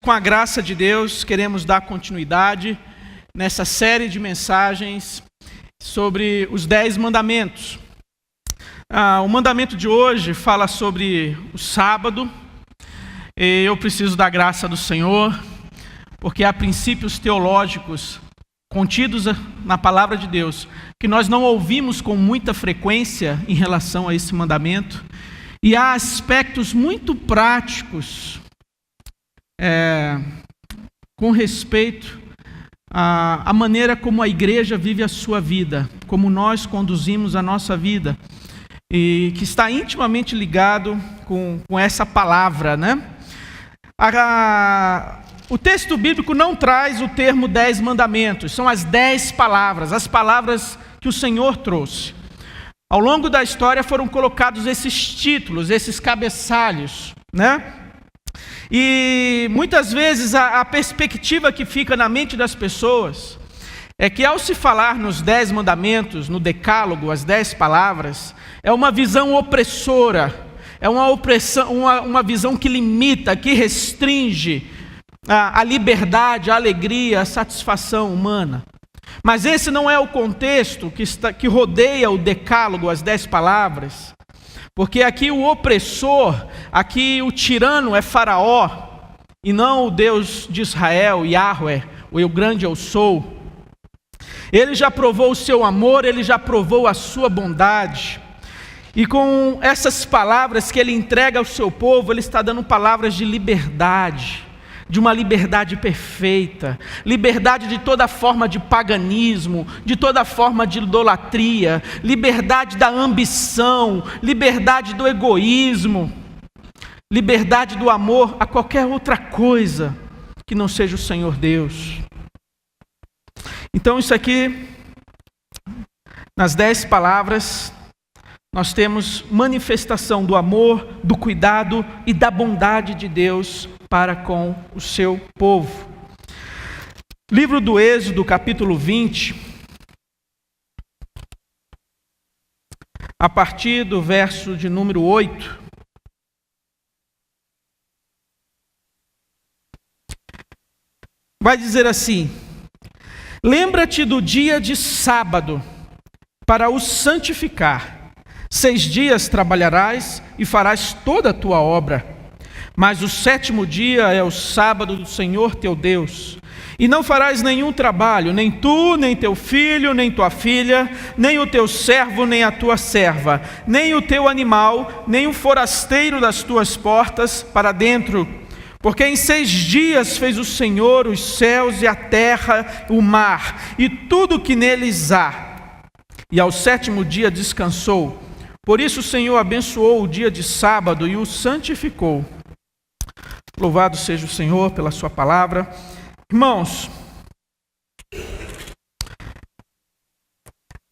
Com a graça de Deus, queremos dar continuidade nessa série de mensagens sobre os 10 mandamentos. O mandamento de hoje fala sobre o sábado. E eu preciso da graça do Senhor, porque há princípios teológicos contidos na palavra de Deus que nós não ouvimos com muita frequência em relação a esse mandamento. E há aspectos muito práticos com respeito à maneira como a igreja vive a sua vida, como nós conduzimos a nossa vida, e que está intimamente ligado com essa palavra, né? O texto bíblico não traz o termo 10 mandamentos, são as 10 palavras, as palavras que o Senhor trouxe. Ao longo da história foram colocados esses títulos, esses cabeçalhos, né? E muitas vezes a perspectiva que fica na mente das pessoas é que ao se falar nos 10 mandamentos, no decálogo, as 10 palavras, é uma visão opressora, é uma visão que limita, que restringe a liberdade, a alegria, a satisfação humana. Mas esse não é o contexto que rodeia o decálogo, as 10 palavras. Porque aqui o opressor, aqui o tirano é Faraó, e não o Deus de Israel, Yahweh, o eu grande eu sou. Ele já provou o seu amor, ele já provou a sua bondade. E com essas palavras que ele entrega ao seu povo, ele está dando palavras de liberdade, de uma liberdade perfeita, liberdade de toda forma de paganismo, de toda forma de idolatria, liberdade da ambição, liberdade do egoísmo, liberdade do amor a qualquer outra coisa que não seja o Senhor Deus. Então isso aqui, nas 10 palavras, nós temos manifestação do amor, do cuidado e da bondade de Deus para com o seu povo. Livro do Êxodo, capítulo 20, a partir do verso de número 8. Vai dizer assim: lembra-te do dia de sábado para o santificar. 6 dias trabalharás e farás toda a tua obra. Mas o 7º dia é o sábado do Senhor teu Deus. E não farás nenhum trabalho, nem tu, nem teu filho, nem tua filha, nem o teu servo, nem a tua serva, nem o teu animal, nem o forasteiro das tuas portas para dentro. Porque em 6 dias fez o Senhor os céus e a terra, o mar, e tudo que neles há. E ao 7º dia descansou. Por isso o Senhor abençoou o dia de sábado e o santificou. Louvado seja o Senhor pela sua palavra. Irmãos,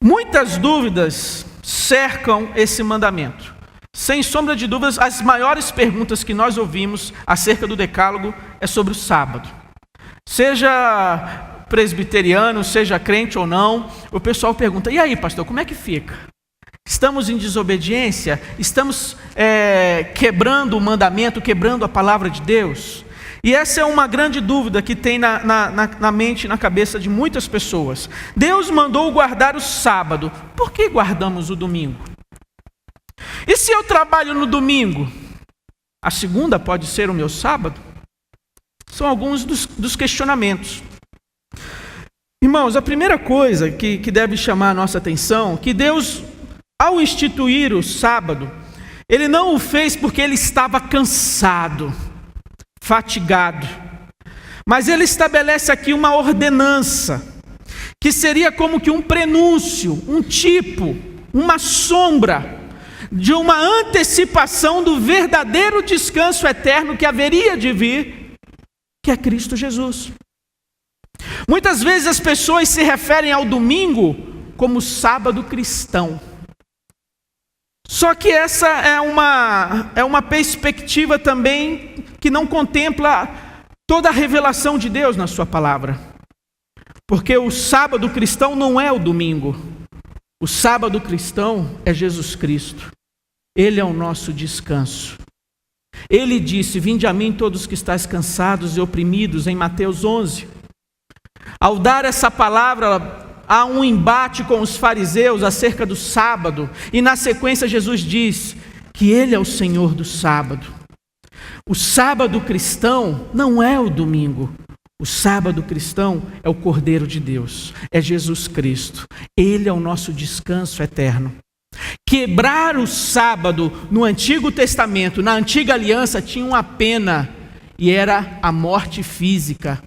muitas dúvidas cercam esse mandamento. Sem sombra de dúvidas, as maiores perguntas que nós ouvimos acerca do decálogo é sobre o sábado. Seja presbiteriano, seja crente ou não, o pessoal pergunta: e aí, pastor, como é que fica? Estamos em desobediência? Estamos quebrando o mandamento, quebrando a palavra de Deus? E essa é uma grande dúvida que tem na mente e na cabeça de muitas pessoas. Deus mandou guardar o sábado, por que guardamos o domingo? E se eu trabalho no domingo, a segunda pode ser o meu sábado? São alguns dos questionamentos. Irmãos, a primeira coisa que deve chamar a nossa atenção, que Deus, ao instituir o sábado, Ele não o fez porque Ele estava cansado, fatigado, mas Ele estabelece aqui uma ordenança, que seria como que um prenúncio, um tipo, uma sombra, de uma antecipação do verdadeiro descanso eterno que haveria de vir, que é Cristo Jesus. Muitas vezes as pessoas se referem ao domingo como sábado cristão. Só que essa é uma perspectiva também que não contempla toda a revelação de Deus na sua palavra. Porque o sábado cristão não é o domingo. O sábado cristão é Jesus Cristo. Ele é o nosso descanso. Ele disse: vinde a mim todos que estáis cansados e oprimidos, em Mateus 11. Ao dar essa palavra, há um embate com os fariseus acerca do sábado, e na sequência Jesus diz que Ele é o Senhor do sábado. O sábado cristão não é o domingo. O sábado cristão é o Cordeiro de Deus, é Jesus Cristo. Ele é o nosso descanso eterno. Quebrar o sábado no Antigo Testamento, na Antiga Aliança, tinha uma pena, e era a morte física.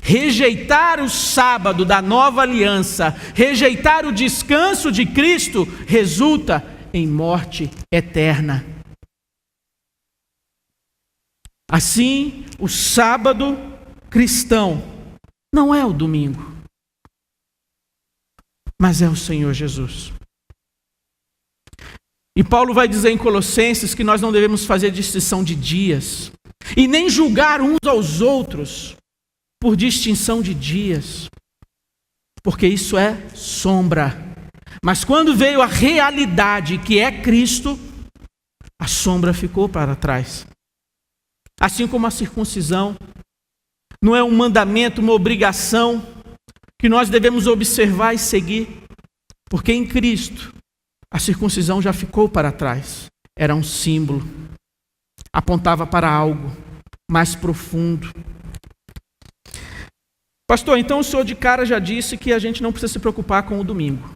Rejeitar o sábado da Nova Aliança, rejeitar o descanso de Cristo, resulta em morte eterna. Assim, o sábado cristão não é o domingo, mas é o Senhor Jesus. E Paulo vai dizer em Colossenses que nós não devemos fazer distinção de dias e nem julgar uns aos outros por distinção de dias, porque isso é sombra. Mas quando veio a realidade, que é Cristo, a sombra ficou para trás. Assim como a circuncisão não é um mandamento, uma obrigação que nós devemos observar e seguir, porque em Cristo a circuncisão já ficou para trás. Era um símbolo, apontava para algo mais profundo. Pastor, então o senhor de cara já disse que a gente não precisa se preocupar com o domingo.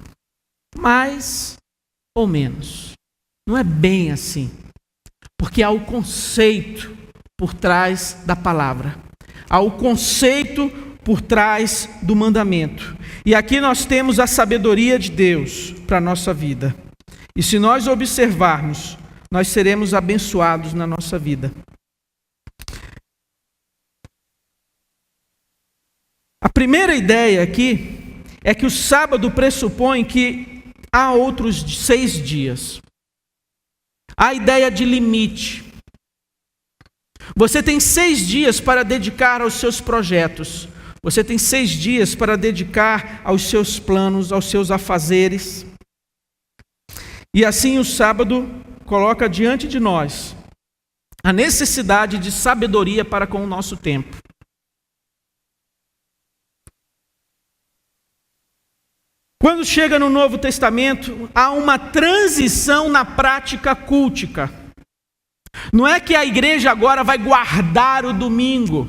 Mais ou menos. Não é bem assim. Porque há o conceito por trás da palavra. Há o conceito por trás do mandamento. E aqui nós temos a sabedoria de Deus para a nossa vida. E se nós observarmos, nós seremos abençoados na nossa vida. A primeira ideia aqui é que o sábado pressupõe que há outros 6 dias. Há a ideia de limite. Você tem 6 dias para dedicar aos seus projetos. Você tem 6 dias para dedicar aos seus planos, aos seus afazeres. E assim o sábado coloca diante de nós a necessidade de sabedoria para com o nosso tempo. Quando chega no Novo Testamento, há uma transição na prática cultica. Não é que a igreja agora vai guardar o domingo.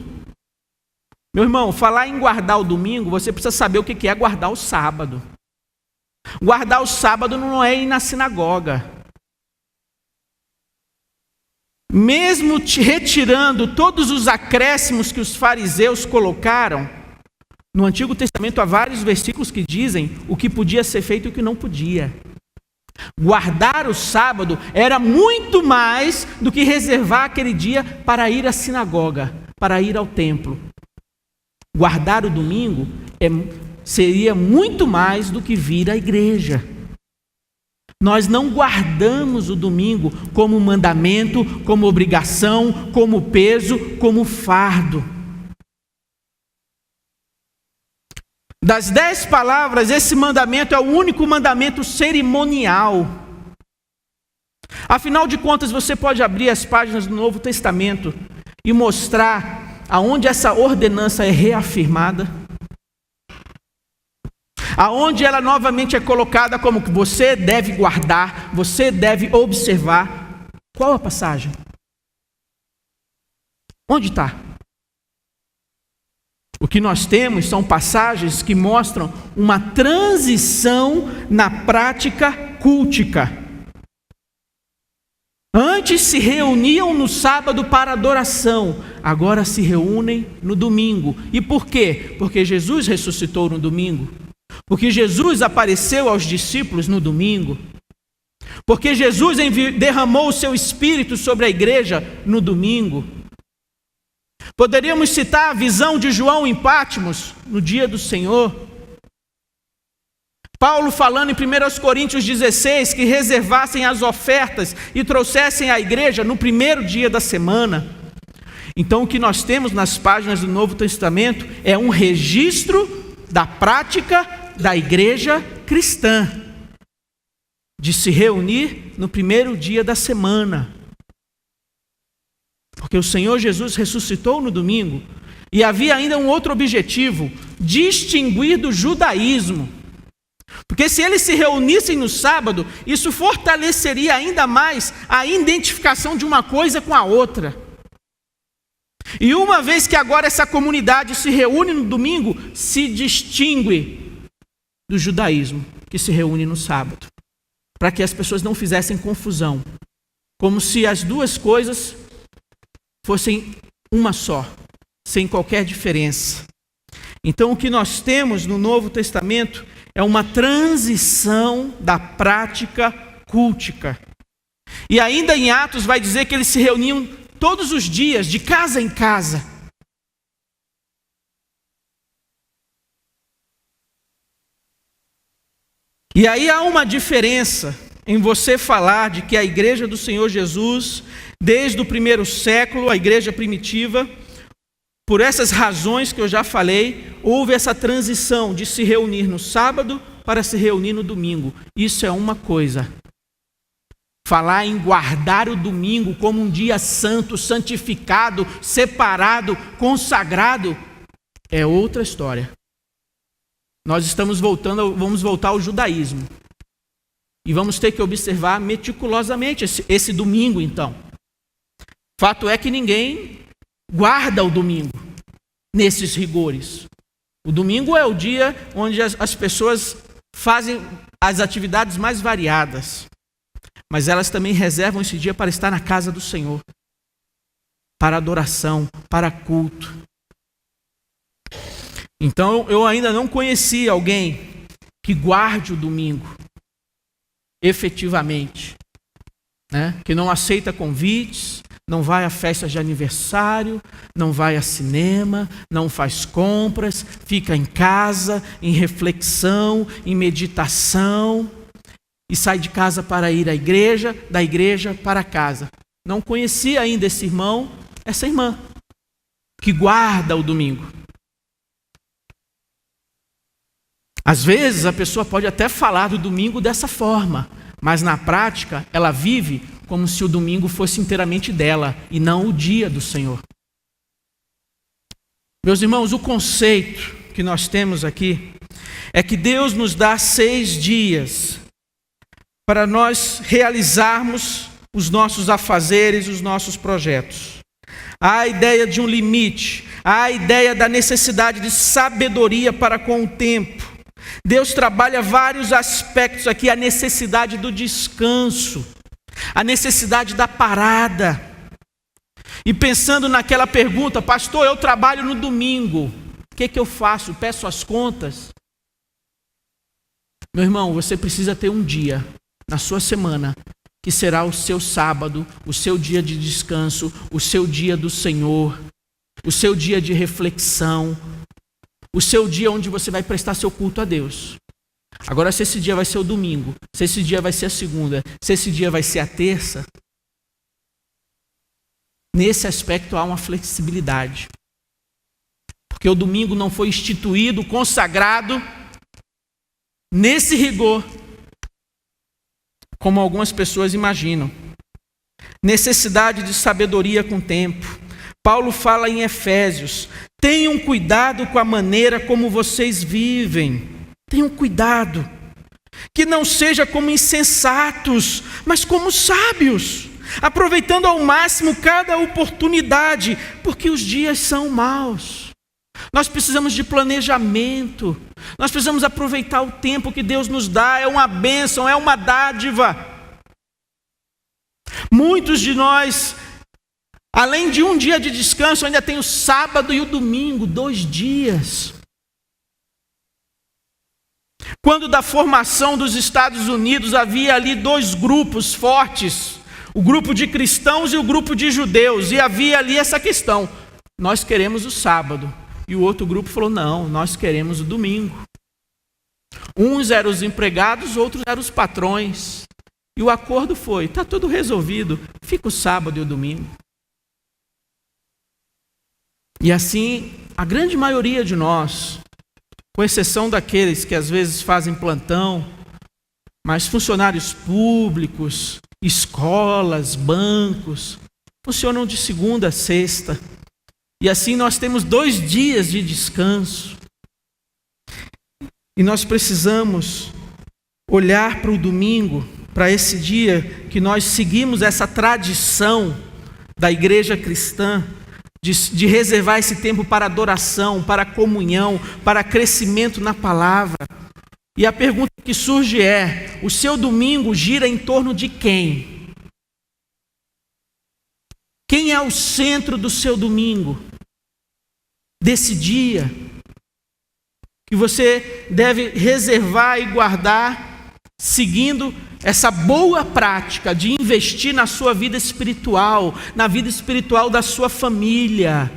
Meu irmão, falar em guardar o domingo, você precisa saber o que é guardar o sábado. Guardar o sábado não é ir na sinagoga. Mesmo retirando todos os acréscimos que os fariseus colocaram, no Antigo Testamento há vários versículos que dizem o que podia ser feito e o que não podia. Guardar o sábado era muito mais do que reservar aquele dia para ir à sinagoga, para ir ao templo. Guardar o domingo seria muito mais do que vir à igreja. Nós não guardamos o domingo como mandamento, como obrigação, como peso, como fardo. Das 10 palavras, esse mandamento é o único mandamento cerimonial. Afinal de contas, você pode abrir as páginas do Novo Testamento e mostrar aonde essa ordenança é reafirmada, aonde ela novamente é colocada como que você deve guardar, você deve observar. Qual a passagem? Onde está? O que nós temos são passagens que mostram uma transição na prática cultica. Antes se reuniam no sábado para adoração, agora se reúnem no domingo. E por quê? Porque Jesus ressuscitou no domingo. Porque Jesus apareceu aos discípulos no domingo. Porque Jesus derramou o seu Espírito sobre a igreja no domingo. Poderíamos citar a visão de João em Patmos, no dia do Senhor. Paulo falando em 1 Coríntios 16, que reservassem as ofertas e trouxessem à igreja no primeiro dia da semana. Então o que nós temos nas páginas do Novo Testamento é um registro da prática da igreja cristã, de se reunir no primeiro dia da semana. Porque o Senhor Jesus ressuscitou no domingo e havia ainda um outro objetivo: distinguir do judaísmo. Porque se eles se reunissem no sábado, isso fortaleceria ainda mais a identificação de uma coisa com a outra. E uma vez que agora essa comunidade se reúne no domingo, se distingue do judaísmo, que se reúne no sábado. Para que as pessoas não fizessem confusão. Como se as duas coisas fossem uma só, sem qualquer diferença. Então o que nós temos no Novo Testamento é uma transição da prática cultica. E ainda em Atos vai dizer que eles se reuniam todos os dias, de casa em casa. E aí há uma diferença em você falar de que a igreja do Senhor Jesus, desde o primeiro século, a igreja primitiva, por essas razões que eu já falei, houve essa transição de se reunir no sábado para se reunir no domingo. Isso é uma coisa. Falar em guardar o domingo como um dia santo, santificado, separado, consagrado, é outra história. Nós vamos voltar ao judaísmo. E vamos ter que observar meticulosamente esse domingo, então. Fato é que ninguém guarda o domingo nesses rigores. O domingo é o dia onde as pessoas fazem as atividades mais variadas. Mas elas também reservam esse dia para estar na casa do Senhor. Para adoração, para culto. Então, eu ainda não conheci alguém que guarde o domingo efetivamente, né? Que não aceita convites, não vai a festas de aniversário, não vai a cinema, não faz compras, fica em casa, em reflexão, em meditação, e sai de casa para ir à igreja, da igreja para casa. Não conheci ainda esse irmão, essa irmã, que guarda o domingo. Às vezes a pessoa pode até falar do domingo dessa forma, mas na prática ela vive como se o domingo fosse inteiramente dela e não o dia do Senhor. Meus irmãos, o conceito que nós temos aqui é que Deus nos dá 6 dias para nós realizarmos os nossos afazeres, os nossos projetos. Há a ideia de um limite, há a ideia da necessidade de sabedoria para com o tempo. Deus trabalha vários aspectos aqui, a necessidade do descanso, a necessidade da parada. E pensando naquela pergunta: pastor, eu trabalho no domingo, o que eu faço? Peço as contas? Meu irmão, você precisa ter um dia na sua semana que será o seu sábado, o seu dia de descanso, o seu dia do Senhor, o seu dia de reflexão, o seu dia onde você vai prestar seu culto a Deus. Agora, se esse dia vai ser o domingo, se esse dia vai ser a segunda, se esse dia vai ser a terça, nesse aspecto há uma flexibilidade. Porque o domingo não foi instituído, consagrado, nesse rigor, como algumas pessoas imaginam. Necessidade de sabedoria com o tempo. Paulo fala em Efésios: tenham cuidado com a maneira como vocês vivem. Tenham cuidado. Que não seja como insensatos, mas como sábios, aproveitando ao máximo cada oportunidade, porque os dias são maus. Nós precisamos de planejamento. Nós precisamos aproveitar o tempo que Deus nos dá. É uma bênção, é uma dádiva. Muitos de nós, além de um dia de descanso, ainda tem o sábado e o domingo, 2 dias. Quando da formação dos Estados Unidos, havia ali 2 grupos fortes, o grupo de cristãos e o grupo de judeus, e havia ali essa questão: nós queremos o sábado. E o outro grupo falou: não, nós queremos o domingo. Uns eram os empregados, outros eram os patrões. E o acordo foi: está tudo resolvido, fica o sábado e o domingo. E assim, a grande maioria de nós, com exceção daqueles que às vezes fazem plantão, mas funcionários públicos, escolas, bancos, funcionam de segunda a sexta. E assim nós temos 2 dias de descanso. E nós precisamos olhar para o domingo, para esse dia que nós seguimos essa tradição da igreja cristã, de reservar esse tempo para adoração, para comunhão, para crescimento na palavra. E a pergunta que surge é: o seu domingo gira em torno de quem? Quem é o centro do seu domingo? Desse dia que você deve reservar e guardar, seguindo essa boa prática de investir na sua vida espiritual, na vida espiritual da sua família,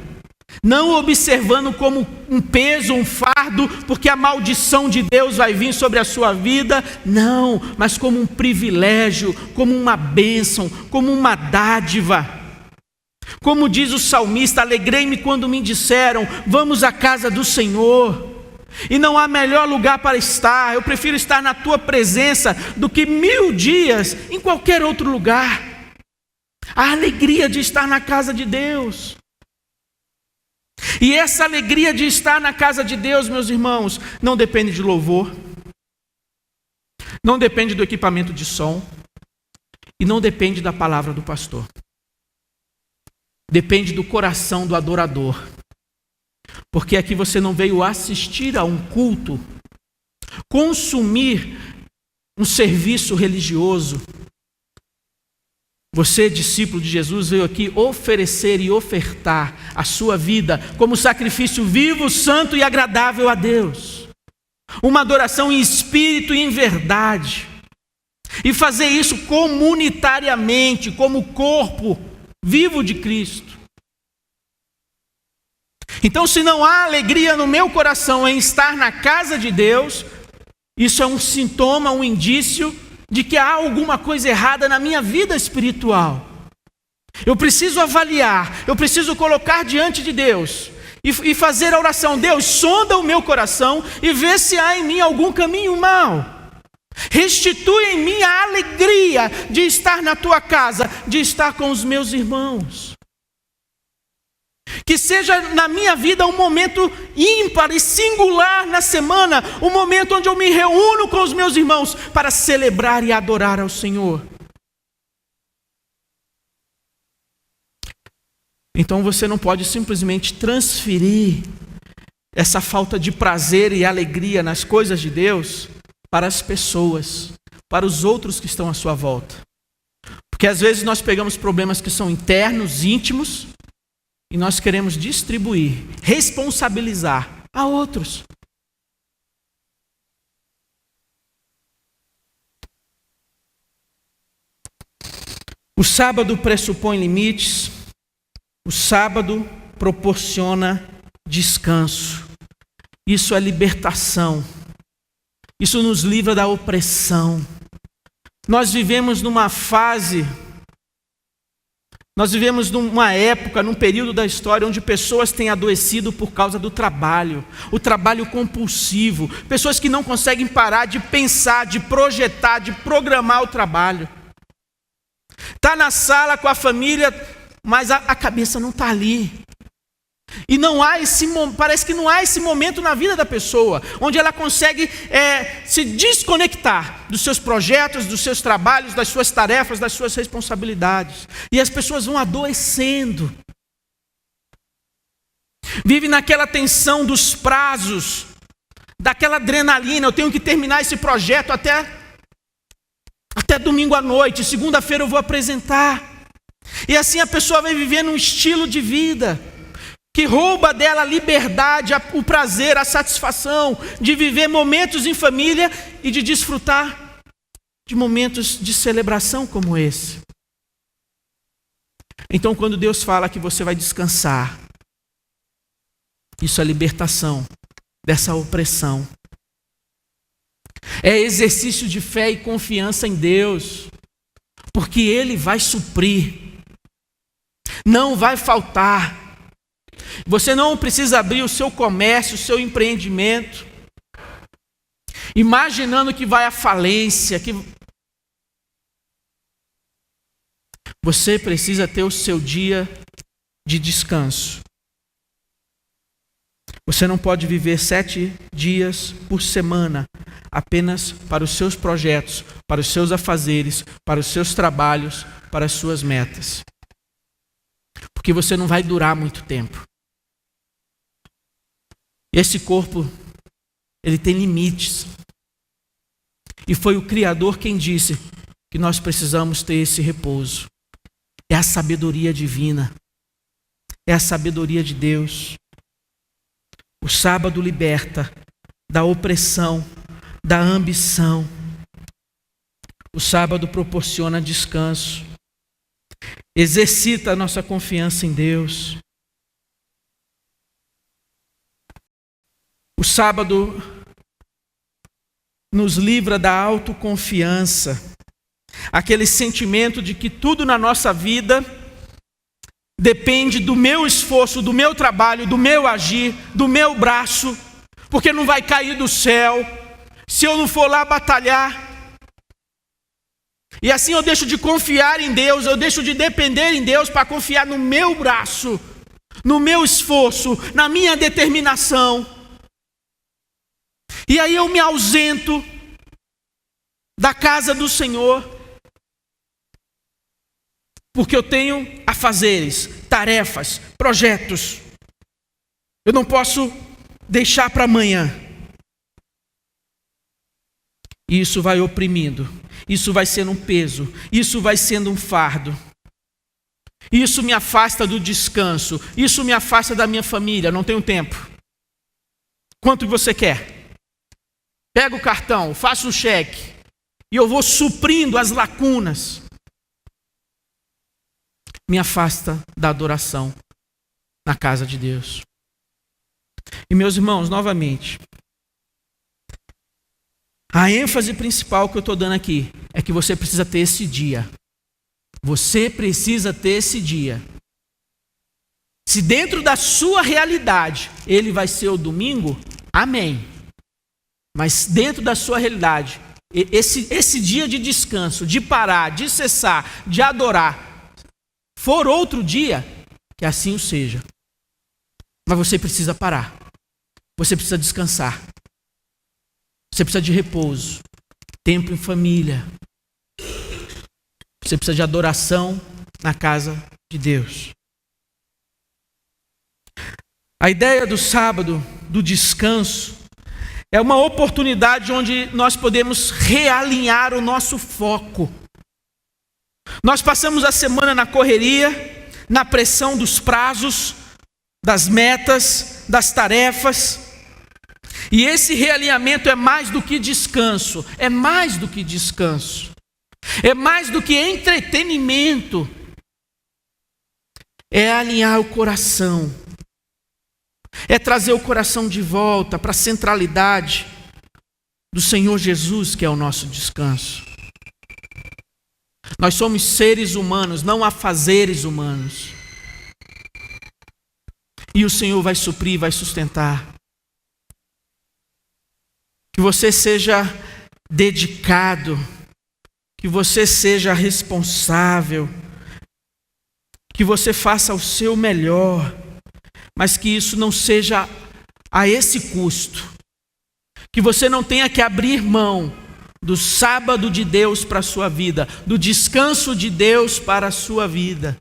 não observando como um peso, um fardo, porque a maldição de Deus vai vir sobre a sua vida, não, mas como um privilégio, como uma bênção, como uma dádiva. Como diz o salmista: alegrei-me quando me disseram, vamos à casa do Senhor. E não há melhor lugar para estar. Eu prefiro estar na tua presença do que 1000 dias em qualquer outro lugar. A alegria de estar na casa de Deus. E essa alegria de estar na casa de Deus, meus irmãos, não depende de louvor, não depende do equipamento de som e não depende da palavra do pastor. Depende do coração do adorador. Porque aqui você não veio assistir a um culto, consumir um serviço religioso. Você, discípulo de Jesus, veio aqui oferecer e ofertar a sua vida como sacrifício vivo, santo e agradável a Deus. Uma adoração em espírito e em verdade. E fazer isso comunitariamente, como corpo vivo de Cristo. Então, se não há alegria no meu coração em estar na casa de Deus, isso é um sintoma, um indício de que há alguma coisa errada na minha vida espiritual. Eu preciso avaliar, eu preciso colocar diante de Deus e fazer a oração: Deus, sonda o meu coração e vê se há em mim algum caminho mau. Restitui em mim a alegria de estar na tua casa, de estar com os meus irmãos. Que seja na minha vida um momento ímpar e singular na semana, um momento onde eu me reúno com os meus irmãos para celebrar e adorar ao Senhor. Então você não pode simplesmente transferir essa falta de prazer e alegria nas coisas de Deus para as pessoas, para os outros que estão à sua volta. Porque às vezes nós pegamos problemas que são internos, íntimos, e nós queremos distribuir, responsabilizar a outros. O sábado pressupõe limites, o sábado proporciona descanso. Isso é libertação. Isso nos livra da opressão. Nós vivemos numa época, num período da história onde pessoas têm adoecido por causa do trabalho, o trabalho compulsivo, pessoas que não conseguem parar de pensar, de projetar, de programar o trabalho. Está na sala com a família, mas a cabeça não está ali. E não há parece que não há esse momento na vida da pessoa, onde ela consegue se desconectar dos seus projetos, dos seus trabalhos, das suas tarefas, das suas responsabilidades. E as pessoas vão adoecendo. Vive naquela tensão dos prazos, daquela adrenalina: eu tenho que terminar esse projeto até domingo à noite, segunda-feira eu vou apresentar. E assim a pessoa vai vivendo um estilo de vida que rouba dela a liberdade, o prazer, a satisfação de viver momentos em família e de desfrutar de momentos de celebração como esse. Então, quando Deus fala que você vai descansar, isso é libertação dessa opressão. É exercício de fé e confiança em Deus, porque Ele vai suprir, não vai faltar. Você não precisa abrir o seu comércio, o seu empreendimento, imaginando que vai à falência, Você precisa ter o seu dia de descanso. Você não pode viver 7 dias por semana apenas para os seus projetos, para os seus afazeres, para os seus trabalhos, para as suas metas. Porque você não vai durar muito tempo. Esse corpo, ele tem limites. E foi o Criador quem disse que nós precisamos ter esse repouso. É a sabedoria divina. É a sabedoria de Deus. O sábado liberta da opressão, da ambição. O sábado proporciona descanso. Exercita a nossa confiança em Deus. O sábado nos livra da autoconfiança, aquele sentimento de que tudo na nossa vida depende do meu esforço, do meu trabalho, do meu agir, do meu braço, porque não vai cair do céu se eu não for lá batalhar. E assim eu deixo de confiar em Deus, eu deixo de depender em Deus para confiar no meu braço, no meu esforço, na minha determinação. E aí eu me ausento da casa do Senhor, porque eu tenho afazeres, tarefas, projetos. Eu não posso deixar para amanhã. E isso vai oprimindo, isso vai sendo um peso, isso vai sendo um fardo. Isso me afasta do descanso, isso me afasta da minha família, não tenho tempo. Quanto você quer? Pega o cartão, faço o cheque, e eu vou suprindo as lacunas. Me afasta da adoração na casa de Deus. E meus irmãos, novamente, a ênfase principal que eu estou dando aqui é que você precisa ter esse dia. Você precisa ter esse dia. Se dentro da sua realidade ele vai ser o domingo, amém. Mas dentro da sua realidade, esse dia de descanso, de parar, de cessar, de adorar, for outro dia, que assim o seja. Mas você precisa parar. Você precisa descansar. Você precisa de repouso, tempo em família. Você precisa de adoração na casa de Deus. A ideia do sábado, do descanso, é uma oportunidade onde nós podemos realinhar o nosso foco. Nós passamos a semana na correria, na pressão dos prazos, das metas, das tarefas. E esse realinhamento é mais do que descanso, é mais do que descanso. É mais do que entretenimento. É alinhar o coração. É trazer o coração de volta para a centralidade do Senhor Jesus, que é o nosso descanso. Nós somos seres humanos, não afazeres humanos. E o Senhor vai suprir, vai sustentar. Que você seja dedicado, que você seja responsável, que você faça o seu melhor, mas que isso não seja a esse custo. Que você não tenha que abrir mão do sábado de Deus para a sua vida, do descanso de Deus para a sua vida,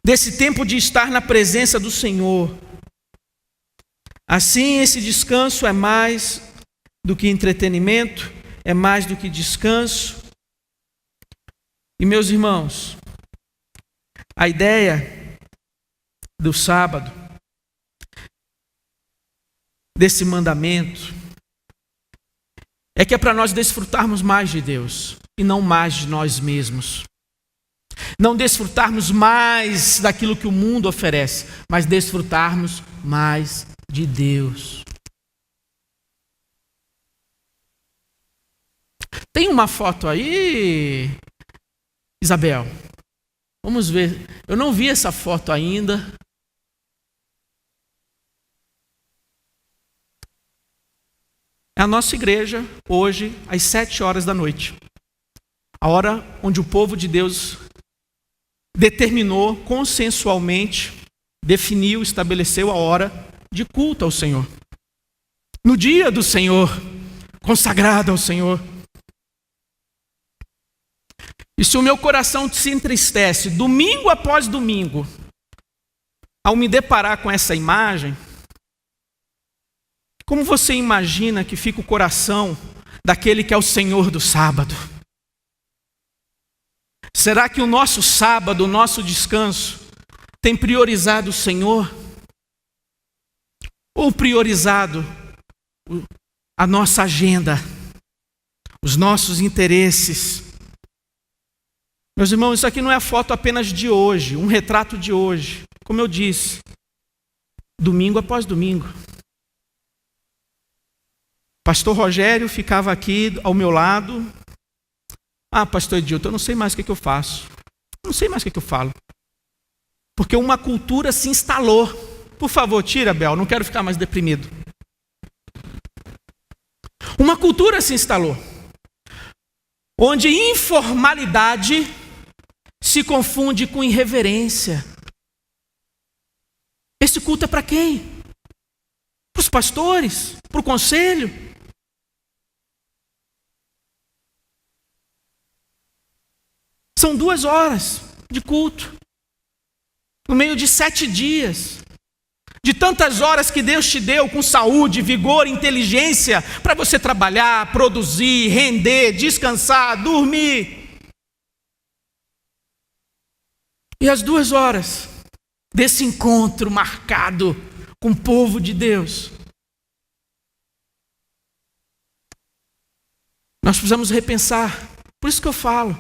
desse tempo de estar na presença do Senhor. Assim, esse descanso é mais do que entretenimento, é mais do que descanso. E meus irmãos, a ideia do sábado, desse mandamento, é que é para nós desfrutarmos mais de Deus e não mais de nós mesmos. Não desfrutarmos mais daquilo que o mundo oferece, mas desfrutarmos mais de Deus. Tem uma foto aí, Isabel? Vamos ver. Eu não vi essa foto ainda. É a nossa igreja hoje às 7 horas da noite. A hora onde o povo de Deus determinou consensualmente, definiu, estabeleceu a hora de culto ao Senhor. No dia do Senhor, consagrado ao Senhor. E se o meu coração se entristece domingo após domingo, ao me deparar com essa imagem, como você imagina que fica o coração daquele que é o Senhor do sábado? Será que o nosso sábado, o nosso descanso, tem priorizado o Senhor? Ou priorizado a nossa agenda, os nossos interesses? Meus irmãos, isso aqui não é a foto apenas de hoje, um retrato de hoje. Como eu disse, domingo após domingo. Pastor Rogério ficava aqui ao meu lado. Pastor Edilton, eu não sei mais o que eu faço. Não sei mais o que eu falo. Porque uma cultura se instalou. Por favor, tira, Bel, não quero ficar mais deprimido. Uma cultura se instalou, onde informalidade se confunde com irreverência. Esse culto é para quem? Para os pastores? Para o conselho? São 2 horas de culto, no meio de 7 dias, de tantas horas que Deus te deu com saúde, vigor, inteligência, para você trabalhar, produzir, render, descansar, dormir. E as 2 horas desse encontro marcado com o povo de Deus, nós precisamos repensar. Por isso que eu falo.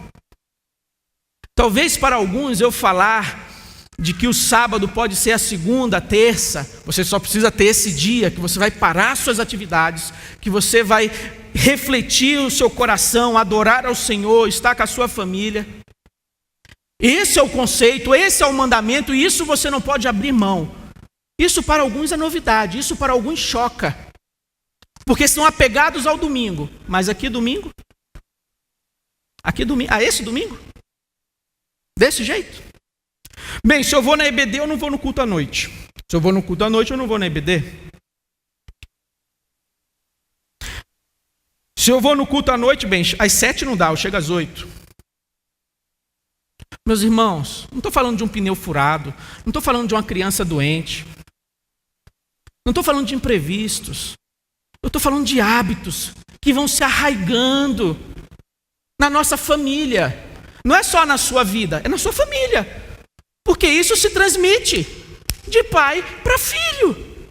Talvez para alguns eu falar de que o sábado pode ser a segunda, a terça, você só precisa ter esse dia que você vai parar suas atividades, que você vai refletir o seu coração, adorar ao Senhor, estar com a sua família. Esse é o conceito, esse é o mandamento, e isso você não pode abrir mão. Isso para alguns é novidade, isso para alguns choca, porque são apegados ao domingo. Mas aqui domingo? Esse domingo? Desse jeito? Bem, se eu vou na EBD, eu não vou no culto à noite. Se eu vou no culto à noite, eu não vou na EBD. Se eu vou no culto à noite, bem, às 7 não dá, eu chego às 8. Meus irmãos, não estou falando de um pneu furado, não estou falando de uma criança doente, não estou falando de imprevistos, eu estou falando de hábitos que vão se arraigando na nossa família. Não é só na sua vida, é na sua família. Porque isso se transmite de pai para filho.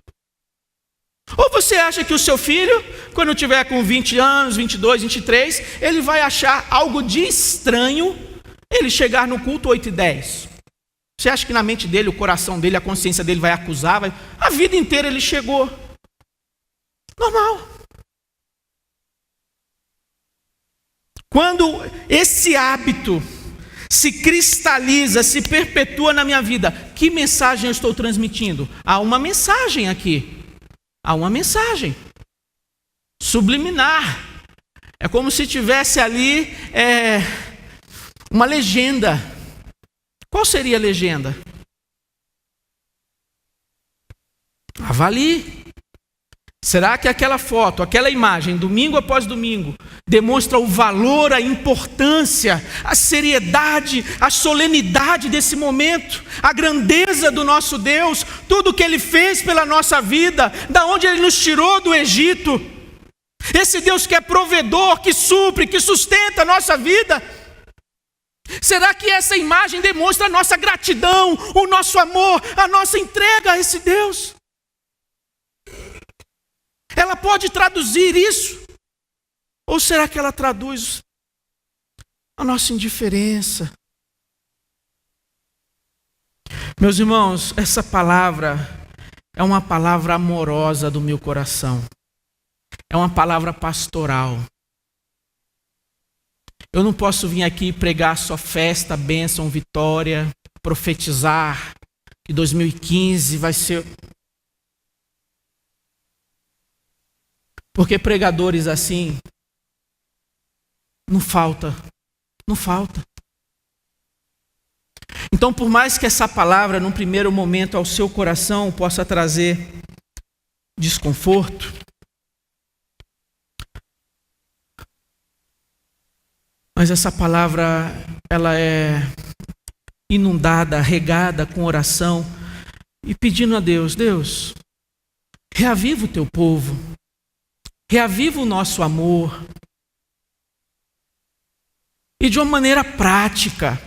Ou você acha que o seu filho, quando tiver com 20 anos, 22, 23, ele vai achar algo de estranho ele chegar no culto 8h10? Você acha que na mente dele, o coração dele, a consciência dele vai acusar? A vida inteira ele chegou. Normal. Quando esse hábito se cristaliza, se perpetua na minha vida, que mensagem eu estou transmitindo? Há uma mensagem aqui. Há uma mensagem subliminar. É como se tivesse ali uma legenda. Qual seria a legenda? Avalie. Será que aquela foto, aquela imagem, domingo após domingo, demonstra o valor, a importância, a seriedade, a solenidade desse momento, a grandeza do nosso Deus, tudo que Ele fez pela nossa vida, da onde Ele nos tirou do Egito? Esse Deus que é provedor, que supre, que sustenta a nossa vida. Será que essa imagem demonstra a nossa gratidão, o nosso amor, a nossa entrega a esse Deus? Ela pode traduzir isso? Ou será que ela traduz a nossa indiferença? Meus irmãos, essa palavra é uma palavra amorosa do meu coração. É uma palavra pastoral. Eu não posso vir aqui pregar só festa, bênção, vitória, profetizar que 2015 vai ser... Porque pregadores assim, não falta. Então, por mais que essa palavra, num primeiro momento, ao seu coração possa trazer desconforto, mas essa palavra, ela é inundada, regada com oração e pedindo a Deus: Deus, reaviva o teu povo, reaviva o nosso amor. E de uma maneira prática,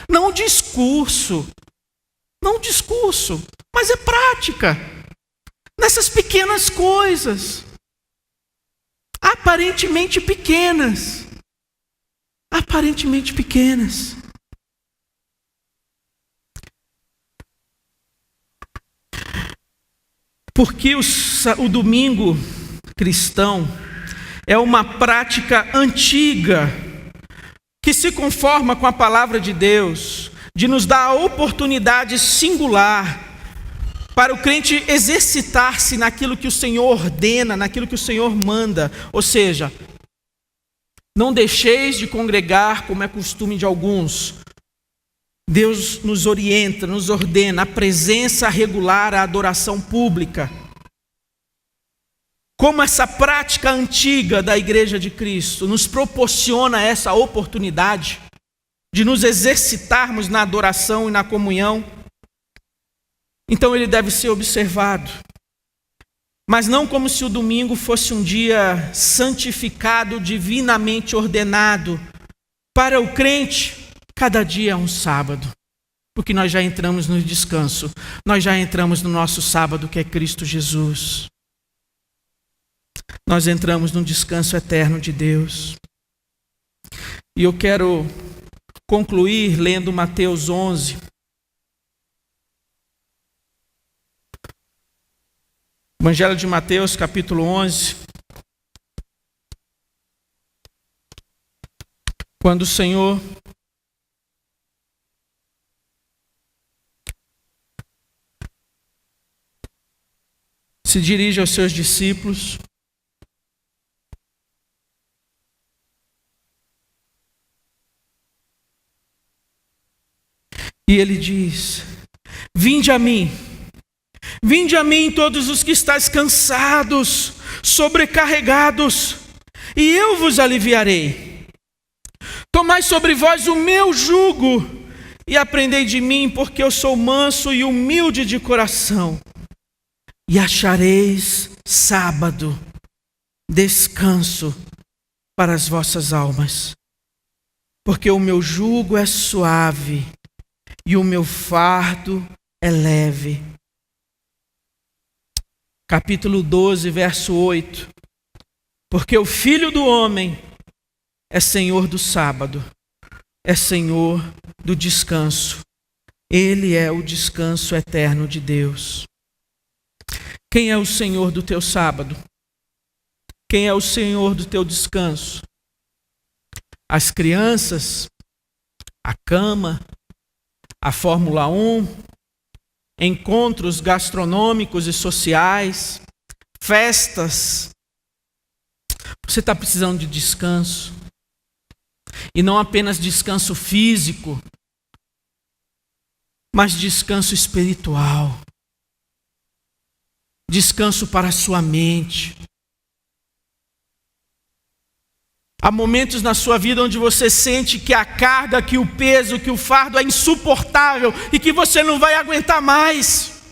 não discurso, mas é prática, nessas pequenas coisas, aparentemente pequenas. Porque o domingo cristão é uma prática antiga que se conforma com a palavra de Deus, de nos dar a oportunidade singular para o crente exercitar-se naquilo que o Senhor ordena, naquilo que o Senhor manda. Ou seja, não deixeis de congregar como é costume de alguns. Deus nos orienta, nos ordena a presença regular, a adoração pública. Como essa prática antiga da Igreja de Cristo nos proporciona essa oportunidade de nos exercitarmos na adoração e na comunhão, então ele deve ser observado. Mas não como se o domingo fosse um dia santificado, divinamente ordenado. Para o crente, cada dia é um sábado, porque nós já entramos no descanso, nós já entramos no nosso sábado, que é Cristo Jesus. Nós entramos no descanso eterno de Deus. E eu quero concluir lendo Mateus 11. Evangelho de Mateus, capítulo 11. Quando o Senhor se dirige aos seus discípulos, e ele diz: vinde a mim todos os que estáis cansados, sobrecarregados, e eu vos aliviarei. Tomai sobre vós o meu jugo e aprendei de mim, porque eu sou manso e humilde de coração, e achareis sábado, descanso para as vossas almas, porque o meu jugo é suave e o meu fardo é leve. Capítulo 12, verso 8. Porque o Filho do Homem é Senhor do sábado, é Senhor do descanso. Ele é o descanso eterno de Deus. Quem é o Senhor do teu sábado? Quem é o Senhor do teu descanso? As crianças? A cama? A Fórmula 1? Encontros gastronômicos e sociais? Festas? Você está precisando de descanso. E não apenas descanso físico, mas descanso espiritual. Descanso para a sua mente. Há momentos na sua vida onde você sente que a carga, que o peso, que o fardo é insuportável e que você não vai aguentar mais.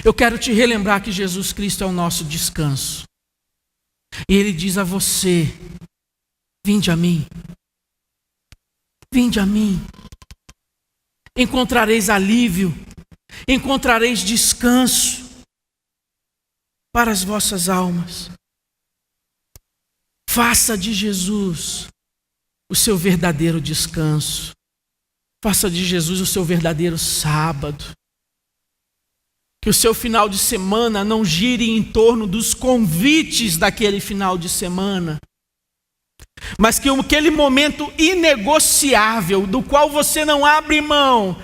Eu quero te relembrar que Jesus Cristo é o nosso descanso. E Ele diz a você: vinde a mim. Vinde a mim. Encontrareis alívio, encontrareis descanso para as vossas almas. Faça de Jesus o seu verdadeiro descanso. Faça de Jesus o seu verdadeiro sábado. Que o seu final de semana não gire em torno dos convites daquele final de semana, mas que aquele momento inegociável, do qual você não abre mão,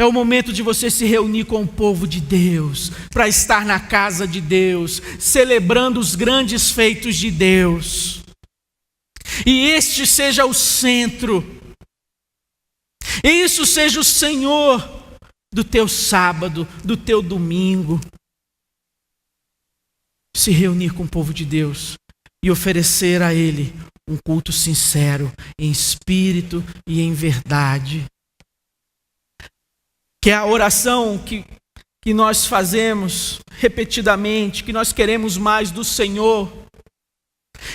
é o momento de você se reunir com o povo de Deus, para estar na casa de Deus, celebrando os grandes feitos de Deus. E este seja o centro E isso seja o Senhor do teu sábado, do teu domingo. Se reunir com o povo de Deus e oferecer a Ele um culto sincero, em espírito e em verdade. Que é a oração que nós fazemos repetidamente, que nós queremos mais do Senhor.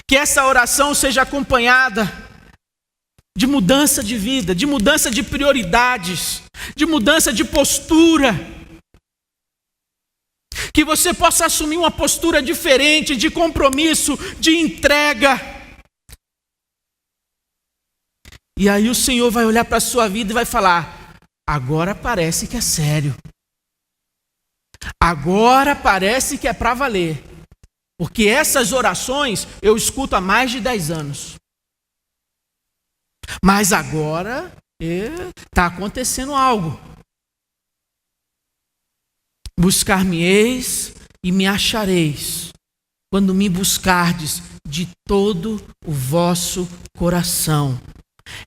Que essa oração seja acompanhada de mudança de vida, de mudança de prioridades, de mudança de postura. Que você possa assumir uma postura diferente, de compromisso, de entrega. E aí o Senhor vai olhar para a sua vida e vai falar: agora parece que é sério. Agora parece que é para valer. Porque essas orações eu escuto há mais de 10 anos. Mas agora está acontecendo algo. Buscar-me-eis e me achareis, quando me buscardes de todo o vosso coração.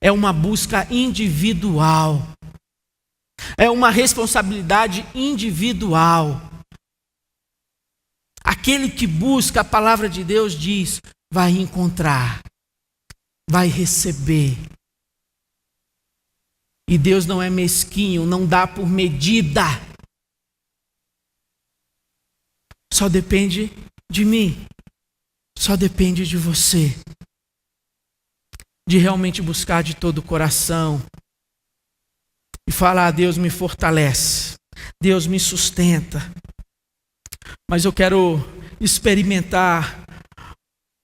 É uma busca individual. É uma responsabilidade individual. Aquele que busca, a palavra de Deus diz, vai encontrar, vai receber. E Deus não é mesquinho, não dá por medida. Só depende de mim, só depende de você. De realmente buscar de todo o coração. E falar: Deus me fortalece, Deus me sustenta. Mas eu quero experimentar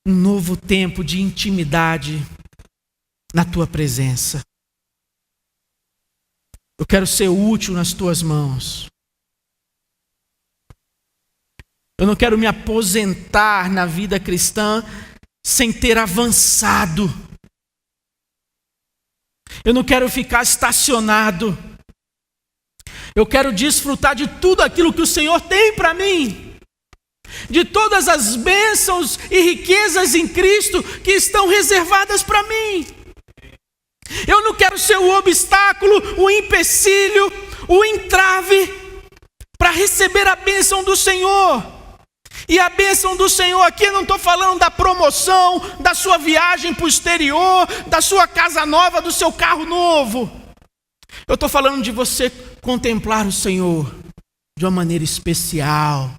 um novo tempo de intimidade na tua presença. Eu quero ser útil nas tuas mãos. Eu não quero me aposentar na vida cristã sem ter avançado. Eu não quero ficar estacionado. Eu quero desfrutar de tudo aquilo que o Senhor tem para mim. De todas as bênçãos e riquezas em Cristo que estão reservadas para mim. Eu não quero ser o obstáculo, o empecilho, o entrave para receber a bênção do Senhor. E a bênção do Senhor aqui, eu não estou falando da promoção, da sua viagem para o exterior, da sua casa nova, do seu carro novo. Eu estou falando de você contemplar o Senhor de uma maneira especial.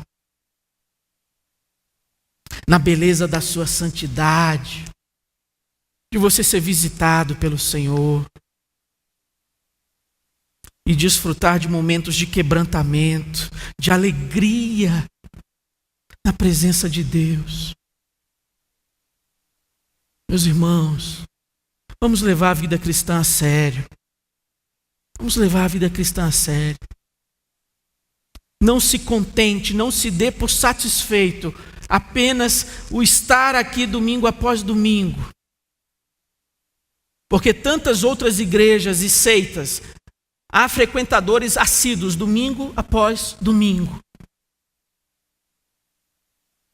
Na beleza da sua santidade. De você ser visitado pelo Senhor. E desfrutar de momentos de quebrantamento, de alegria. Na presença de Deus. Meus irmãos, vamos levar a vida cristã a sério. Vamos levar a vida cristã a sério. Não se contente, não se dê por satisfeito apenas o estar aqui domingo após domingo. Porque tantas outras igrejas e seitas, há frequentadores assíduos domingo após domingo.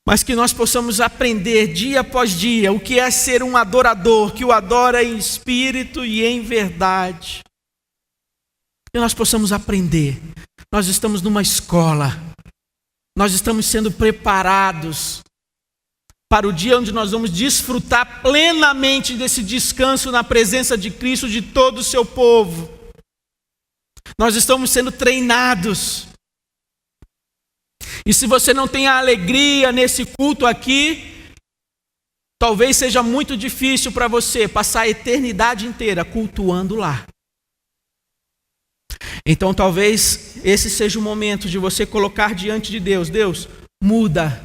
Mas que nós possamos aprender dia após dia o que é ser um adorador, que o adora em espírito e em verdade. Que nós possamos aprender. Nós estamos numa escola. Nós estamos sendo preparados para o dia onde nós vamos desfrutar plenamente desse descanso na presença de Cristo de todo o seu povo. Nós estamos sendo treinados. E se você não tem a alegria nesse culto aqui, talvez seja muito difícil para você passar a eternidade inteira cultuando lá. Então talvez esse seja o momento de você colocar diante de Deus: Deus, muda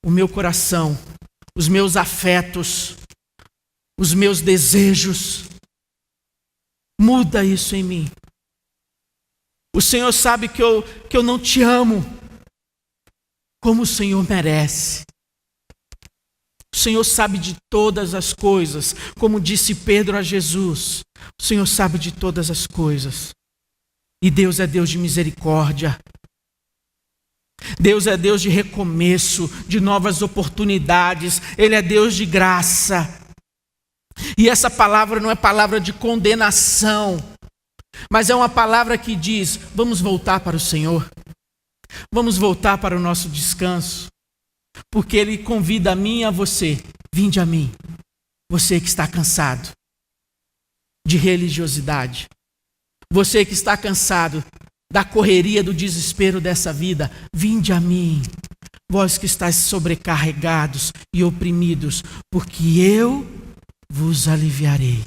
o meu coração, os meus afetos, os meus desejos. Muda isso em mim. O Senhor sabe que eu não te amo como o Senhor merece. O Senhor sabe de todas as coisas, como disse Pedro a Jesus. O Senhor sabe de todas as coisas. E Deus é Deus de misericórdia. Deus é Deus de recomeço, de novas oportunidades. Ele é Deus de graça. E essa palavra não é palavra de condenação, Mas é uma palavra que diz: vamos voltar para o Senhor, vamos voltar para o nosso descanso, porque Ele convida a mim e a você: vinde a mim, você que está cansado de religiosidade, você que está cansado da correria, do desespero dessa vida, vinde a mim, vós que estáis sobrecarregados e oprimidos, porque eu vos aliviarei.